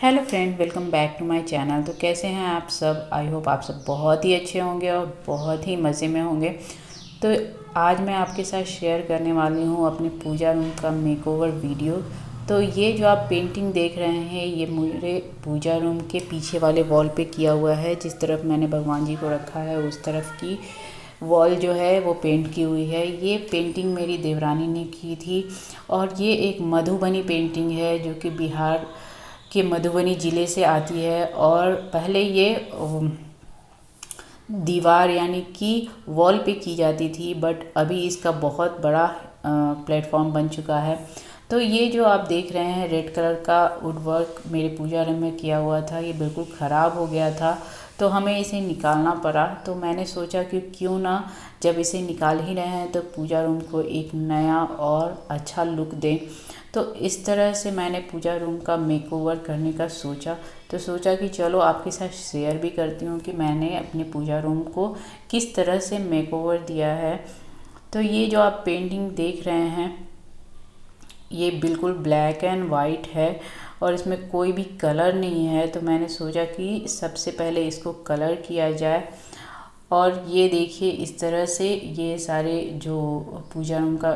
Hello friend, welcome back to my channel. तो कैसे हैं आप सब? आई होप आप सब बहुत ही अच्छे होंगे और बहुत ही मज़े में होंगे। तो आज मैं आपके साथ शेयर करने वाली हूँ अपने पूजा रूम का मेकओवर वीडियो। तो ये जो आप पेंटिंग देख रहे हैं, ये मेरे पूजा रूम के पीछे वाले वॉल पे किया हुआ है। जिस तरफ मैंने भगवान जी को रखा है उस तरफ की वॉल जो है वो पेंट की हुई है। ये पेंटिंग मेरी देवरानी ने की थी और ये एक मधुबनी पेंटिंग है जो कि बिहार के मधुबनी ज़िले से आती है। और पहले ये दीवार यानी कि वॉल पे की जाती थी, बट अभी इसका बहुत बड़ा प्लेटफॉर्म बन चुका है। तो ये जो आप देख रहे हैं रेड कलर का वुड वर्क मेरे पूजा रूम में किया हुआ था, ये बिल्कुल ख़राब हो गया था, तो हमें इसे निकालना पड़ा। तो मैंने सोचा कि क्यों ना, जब इसे निकाल ही रहे हैं तो पूजा रूम को एक नया और अच्छा लुक दें। तो इस तरह से मैंने पूजा रूम का मेकओवर करने का सोचा। तो सोचा कि चलो आपके साथ शेयर भी करती हूँ कि मैंने अपने पूजा रूम को किस तरह से मेकओवर दिया है। तो ये जो आप पेंटिंग देख रहे हैं ये बिल्कुल ब्लैक एंड वाइट है और इसमें कोई भी कलर नहीं है। तो मैंने सोचा कि सबसे पहले इसको कलर किया जाए। और ये देखिए इस तरह से ये सारे जो पूजा रूम का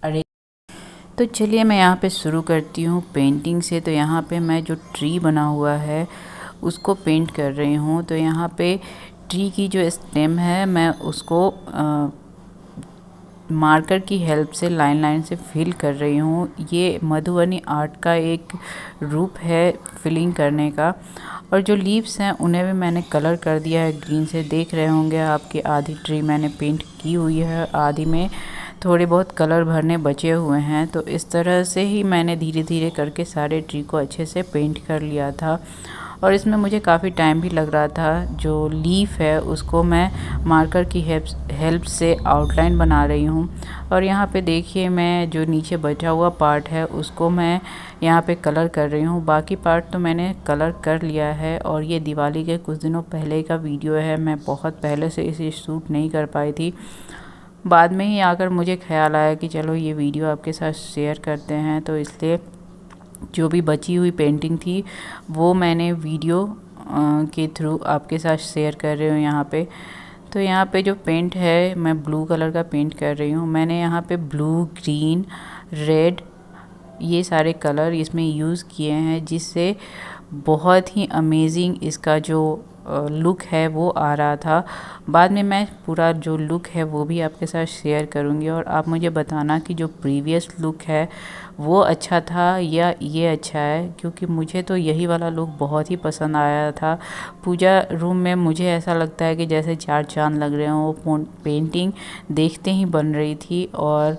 अरेंज। तो चलिए मैं यहाँ पे शुरू करती हूँ पेंटिंग से। तो यहाँ पे मैं जो ट्री बना हुआ है उसको पेंट कर रही हूँ। तो यहाँ पे ट्री की जो स्टेम है मैं उसको मार्कर की हेल्प से लाइन लाइन से फिल कर रही हूँ। ये मधुबनी आर्ट का एक रूप है फिलिंग करने का। और जो लीव्स हैं उन्हें भी मैंने कलर कर दिया है ग्रीन से। देख रहे होंगे आपकी आधी ट्री मैंने पेंट की हुई है, आधी में थोड़े बहुत कलर भरने बचे हुए हैं। तो इस तरह से ही मैंने धीरे धीरे करके सारे ट्री को अच्छे से पेंट कर लिया था। और इसमें मुझे काफ़ी टाइम भी लग रहा था। जो लीफ है उसको मैं मार्कर की हेल्प से आउटलाइन बना रही हूँ। और यहाँ पे देखिए मैं जो नीचे बचा हुआ पार्ट है उसको मैं यहाँ पे कलर कर रही हूँ। बाकी पार्ट तो मैंने कलर कर लिया है। और ये दिवाली के कुछ दिनों पहले का वीडियो है, मैं बहुत पहले से इसे शूट नहीं कर पाई थी। बाद में ही आकर मुझे ख्याल आया कि चलो ये वीडियो आपके साथ शेयर करते हैं। तो इसलिए जो भी बची हुई पेंटिंग थी वो मैंने वीडियो के थ्रू आपके साथ शेयर कर रही हूँ यहाँ पे। तो यहाँ पे जो पेंट है मैं ब्लू कलर का पेंट कर रही हूँ। मैंने यहाँ पे ब्लू, ग्रीन, रेड ये सारे कलर इसमें यूज़ किए हैं, जिससे बहुत ही अमेजिंग इसका जो लुक है वो आ रहा था। बाद में मैं पूरा जो लुक है वो भी आपके साथ शेयर करूँगी और आप मुझे बताना कि जो प्रीवियस लुक है वो अच्छा था या ये अच्छा है, क्योंकि मुझे तो यही वाला लुक बहुत ही पसंद आया था। पूजा रूम में मुझे ऐसा लगता है कि जैसे चार चांद लग रहे हों। वो पेंटिंग देखते ही बन रही थी और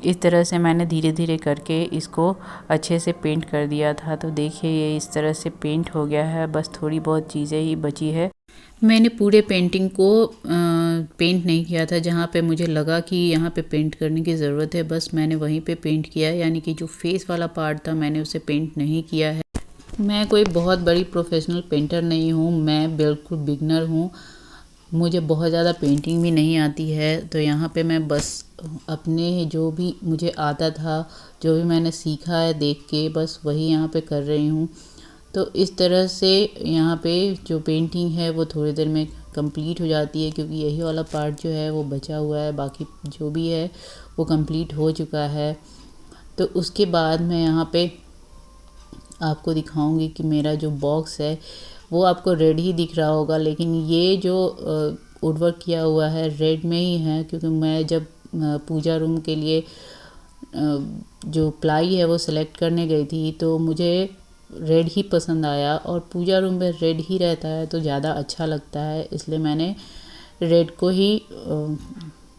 इस तरह से मैंने धीरे धीरे करके इसको अच्छे से पेंट कर दिया था। तो देखिए ये इस तरह से पेंट हो गया है, बस थोड़ी बहुत चीज़ें ही बची है। मैंने पूरे पेंटिंग को पेंट नहीं किया था। जहाँ पे मुझे लगा कि यहाँ पे पेंट करने की ज़रूरत है बस मैंने वहीं पे पेंट किया है, यानी कि जो फेस वाला पार्ट था मैंने उसे पेंट नहीं किया है। मैं कोई बहुत बड़ी प्रोफेशनल पेंटर नहीं हूँ, मैं बिल्कुल बिगनर हूँ। मुझे बहुत ज़्यादा पेंटिंग भी नहीं आती है। तो यहाँ पे मैं बस अपने जो भी मुझे आता था, जो भी मैंने सीखा है देख के, बस वही यहाँ पे कर रही हूँ। तो इस तरह से यहाँ पे जो पेंटिंग है वो थोड़ी देर में कंप्लीट हो जाती है, क्योंकि यही वाला पार्ट जो है वो बचा हुआ है, बाकी जो भी है वो कंप्लीट हो चुका है। तो उसके बाद मैं यहाँ पे आपको दिखाऊंगी कि मेरा जो बॉक्स है वो आपको रेड ही दिख रहा होगा, लेकिन ये जो वुडवर्क किया हुआ है रेड में ही है, क्योंकि मैं जब पूजा रूम के लिए जो प्लाई है वो सिलेक्ट करने गई थी तो मुझे रेड ही पसंद आया। और पूजा रूम में रेड ही रहता है तो ज़्यादा अच्छा लगता है, इसलिए मैंने रेड को ही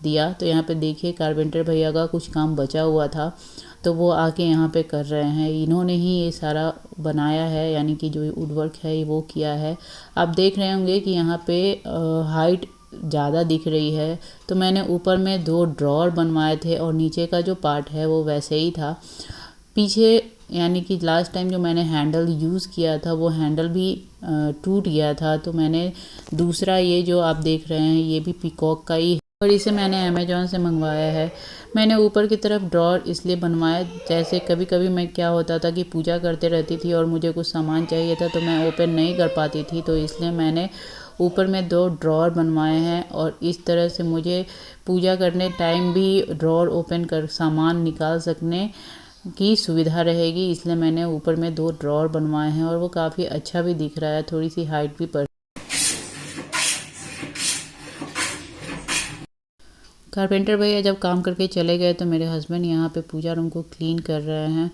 दिया। तो यहाँ पे देखिए कारपेंटर भैया का कुछ काम बचा हुआ था तो वो आके यहाँ पे कर रहे हैं। इन्होंने ही ये सारा बनाया है, यानी कि जो वुडवर्क है वो किया है। आप देख रहे होंगे कि यहाँ पे हाइट ज़्यादा दिख रही है, तो मैंने ऊपर में 2 ड्रॉर बनवाए थे और नीचे का जो पार्ट है वो वैसे ही था। पीछे यानी कि लास्ट टाइम जो मैंने हैंडल यूज़ किया था वो हैंडल भी टूट गया था, तो मैंने दूसरा ये जो आप देख रहे हैं ये भी पीकॉक का ही और इसे मैंने अमेज़ॉन से मंगवाया है। मैंने ऊपर की तरफ ड्रॉर इसलिए बनवाया, जैसे कभी कभी मैं क्या होता था कि पूजा करते रहती थी और मुझे कुछ सामान चाहिए था तो मैं ओपन नहीं कर पाती थी, तो इसलिए मैंने ऊपर में 2 ड्रॉर बनवाए हैं और इस तरह से मुझे पूजा करने टाइम भी ड्रॉर ओपन कर सामान निकाल सकने की सुविधा रहेगी। इसलिए मैंने ऊपर में 2 ड्रॉर बनवाए हैं और वो काफ़ी अच्छा भी दिख रहा है, थोड़ी सी हाइट भी पड़। कारपेंटर भैया जब काम करके चले गए तो मेरे हस्बैंड यहाँ पे पूजा रूम को क्लीन कर रहे हैं,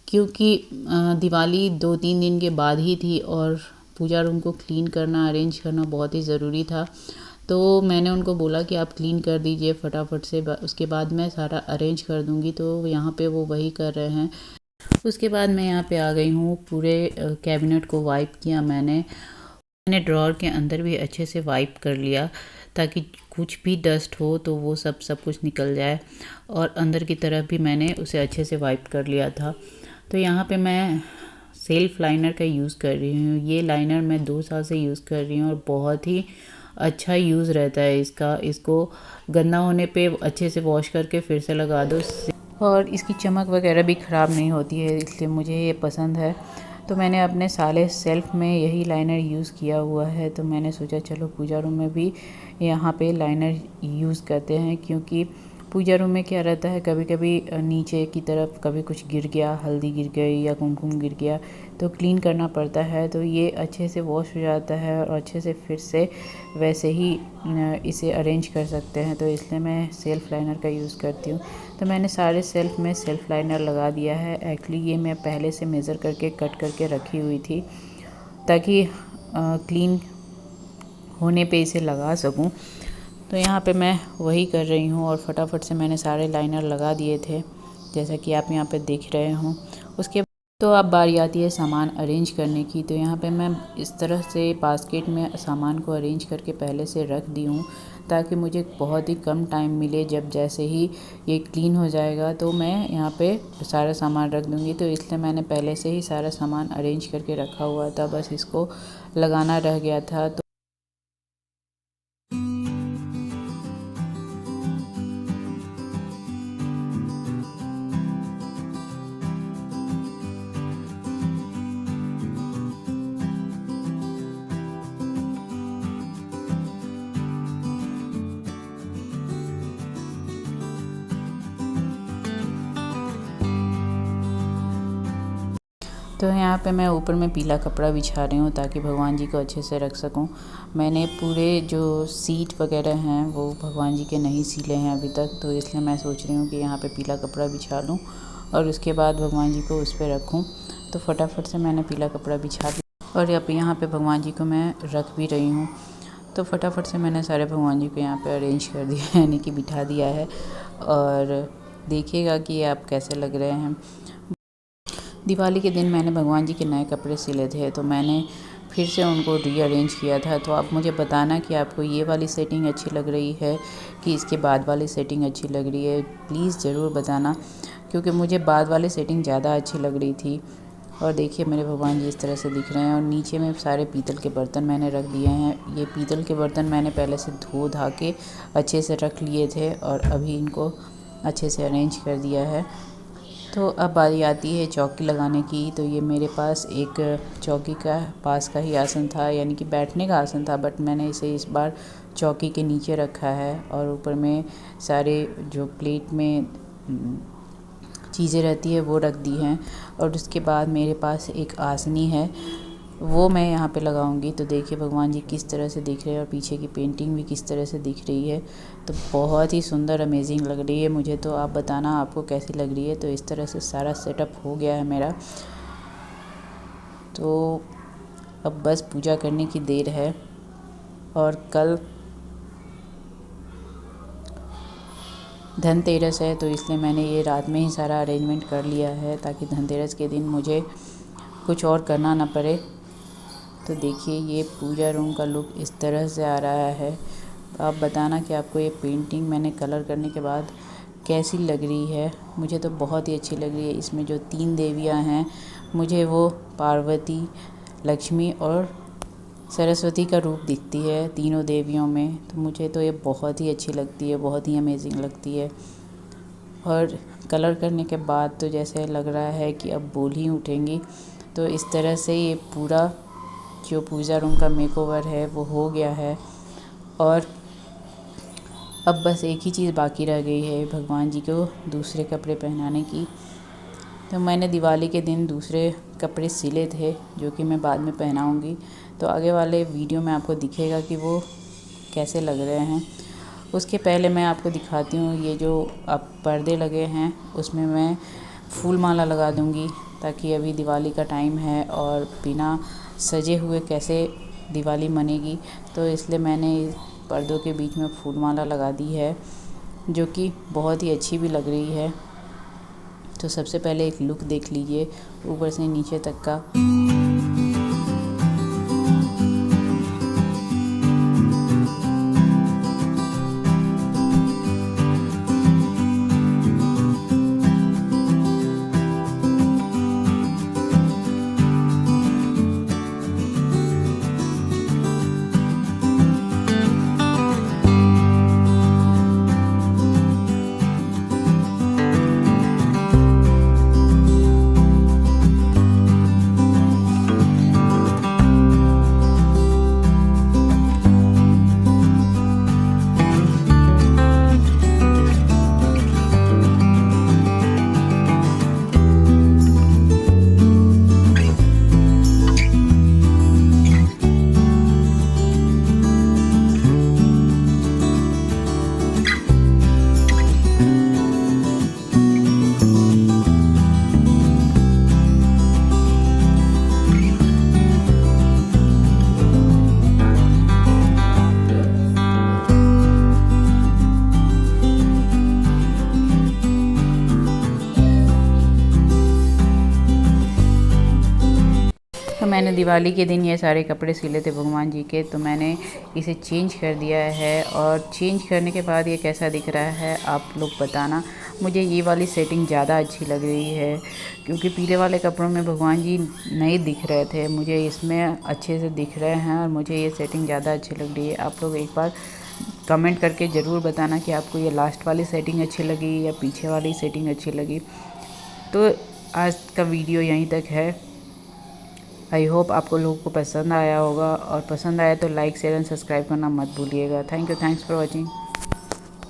क्योंकि दिवाली 2-3 दिन के बाद ही थी और पूजा रूम को क्लीन करना, अरेंज करना बहुत ही ज़रूरी था। तो मैंने उनको बोला कि आप क्लीन कर दीजिए फटाफट से, उसके बाद मैं सारा अरेंज कर दूँगी। तो यहाँ पे वो वही कर रहे हैं। उसके बाद मैं यहाँ पे आ गई हूँ, पूरे कैबिनेट को वाइप किया मैंने ड्रॉअर के अंदर भी अच्छे से वाइप कर लिया, ताकि कुछ भी डस्ट हो तो वो सब कुछ निकल जाए। और अंदर की तरफ भी मैंने उसे अच्छे से वाइप कर लिया था। तो यहाँ पे मैं सेल्फ लाइनर का यूज़ कर रही हूँ। ये लाइनर मैं 2 साल से यूज़ कर रही हूँ और बहुत ही अच्छा यूज़ रहता है इसका। इसको गंदा होने पे अच्छे से वॉश करके फिर से लगा दो, और इसकी चमक वगैरह भी ख़राब नहीं होती है, इसलिए मुझे ये पसंद है। तो मैंने अपने सारे सेल्फ में यही लाइनर यूज़ किया हुआ है। तो मैंने सोचा चलो पूजा रूम में भी यहाँ पे लाइनर यूज़ करते हैं, क्योंकि पूजा रूम में क्या रहता है, कभी कभी नीचे की तरफ कभी कुछ गिर गया, हल्दी गिर गई या कुमकुम गिर गया तो क्लीन करना पड़ता है। तो ये अच्छे से वॉश हो जाता है और अच्छे से फिर से वैसे ही इसे अरेंज कर सकते हैं। तो इसलिए मैं सेल्फ लाइनर का यूज़ करती हूँ। तो मैंने सारे सेल्फ में सेल्फ लाइनर लगा दिया है। एक्चुअली ये मैं पहले से मेज़र करके कट करके रखी हुई थी, ताकि क्लीन होने पे इसे लगा सकूं। तो यहाँ पे मैं वही कर रही हूँ और फटाफट से मैंने सारे लाइनर लगा दिए थे, जैसा कि आप यहाँ पे देख रहे हो। उसके तो अब बारी आती है सामान अरेंज करने की। तो यहाँ पे मैं इस तरह से बास्केट में सामान को अरेंज करके पहले से रख दी हूँ, ताकि मुझे बहुत ही कम टाइम मिले। जब जैसे ही ये क्लीन हो जाएगा तो मैं यहाँ पे सारा सामान रख दूँगी। तो इसलिए मैंने पहले से ही सारा सामान अरेंज करके रखा हुआ था, बस इसको लगाना रह गया था। तो यहाँ पे मैं ऊपर में पीला कपड़ा बिछा रही हूँ, ताकि भगवान जी को अच्छे से रख सकूँ। मैंने पूरे जो सीट वगैरह हैं वो भगवान जी के नहीं सिले हैं अभी तक, तो इसलिए मैं सोच रही हूँ कि यहाँ पे पीला कपड़ा बिछा लूँ और उसके बाद भगवान जी को उस पर रखूँ। तो फटाफट से मैंने पीला कपड़ा बिछा दिया और अब यहाँ पे भगवान जी को मैं रख भी रही हूँ। तो फटाफट से मैंने सारे भगवान जी को यहाँ पे अरेंज कर दिया है, यानी कि बिठा दिया है। और देखिएगा कि आप कैसे लग रहे हैं। दिवाली के दिन मैंने भगवान जी के नए कपड़े सिले थे, तो मैंने फिर से उनको रीअरेंज किया था। तो आप मुझे बताना कि आपको ये वाली सेटिंग अच्छी लग रही है कि इसके बाद वाली सेटिंग अच्छी लग रही है। प्लीज़ ज़रूर बताना, क्योंकि मुझे बाद वाली सेटिंग ज़्यादा अच्छी लग रही थी। और देखिए मेरे भगवान जी इस तरह से दिख रहे हैं। और नीचे में सारे पीतल के बर्तन मैंने रख दिए हैं। ये पीतल के बर्तन मैंने पहले से धो धा के अच्छे से रख लिए थे और अभी इनको अच्छे से अरेंज कर दिया है। तो अब बारी आती है चौकी लगाने की। तो ये मेरे पास एक चौकी का पास का ही आसन था, यानी कि बैठने का आसन था, बट मैंने इसे इस बार चौकी के नीचे रखा है और ऊपर में सारे जो प्लेट में चीज़ें रहती है वो रख दी हैं। और उसके बाद मेरे पास एक आसनी है, वो मैं यहाँ पे लगाऊंगी। तो देखिए भगवान जी किस तरह से दिख रहे हैं और पीछे की पेंटिंग भी किस तरह से दिख रही है। तो बहुत ही सुंदर अमेजिंग लग रही है मुझे। तो आप बताना आपको कैसी लग रही है। तो इस तरह से सारा सेटअप हो गया है मेरा। तो अब बस पूजा करने की देर है। और कल धनतेरस है, तो इसलिए मैंने ये रात में ही सारा अरेंजमेंट कर लिया है, ताकि धनतेरस के दिन मुझे कुछ और करना ना पड़े। तो देखिए ये पूजा रूम का लुक इस तरह से आ रहा है। आप बताना कि आपको ये पेंटिंग मैंने कलर करने के बाद कैसी लग रही है। मुझे तो बहुत ही अच्छी लग रही है। इसमें जो 3 देवियाँ हैं, मुझे वो पार्वती, लक्ष्मी और सरस्वती का रूप दिखती है तीनों देवियों में। तो मुझे तो ये बहुत ही अच्छी लगती है, बहुत ही अमेजिंग लगती है। और कलर करने के बाद तो जैसे लग रहा है कि अब बोल ही उठेंगी। तो इस तरह से ये पूरा जो पूजा रूम का मेकओवर है वो हो गया है। और अब बस एक ही चीज़ बाकी रह गई है भगवान जी को दूसरे कपड़े पहनाने की। तो मैंने दिवाली के दिन दूसरे कपड़े सिले थे जो कि मैं बाद में पहनाऊँगी। तो आगे वाले वीडियो में आपको दिखेगा कि वो कैसे लग रहे हैं। उसके पहले मैं आपको दिखाती हूँ ये जो अब पर्दे लगे हैं उसमें मैं फूल माला लगा दूँगी, ताकि अभी दिवाली का टाइम है और बिना सजे हुए कैसे दिवाली मनेगी। तो इसलिए मैंने पर्दों के बीच में फूल माला लगा दी है, जो कि बहुत ही अच्छी भी लग रही है। तो सबसे पहले एक लुक देख लीजिए ऊपर से नीचे तक का। तो मैंने दिवाली के दिन ये सारे कपड़े सिले थे भगवान जी के, तो मैंने इसे चेंज कर दिया है। और चेंज करने के बाद ये कैसा दिख रहा है आप लोग बताना। मुझे ये वाली सेटिंग ज़्यादा अच्छी लग रही है, क्योंकि पीले वाले कपड़ों में भगवान जी नहीं दिख रहे थे, मुझे इसमें अच्छे से दिख रहे हैं और मुझे ये सेटिंग ज़्यादा अच्छी लग रही है। आप लोग एक बार कमेंट करके ज़रूर बताना कि आपको ये लास्ट वाली सेटिंग अच्छी लगी या पीछे वाली सेटिंग अच्छी लगी। तो आज का वीडियो यहीं तक है। आई होप आपको लोगों को पसंद आया होगा, और पसंद आया तो लाइक शेयर एंड सब्सक्राइब करना मत भूलिएगा। Thank you, thanks for watching.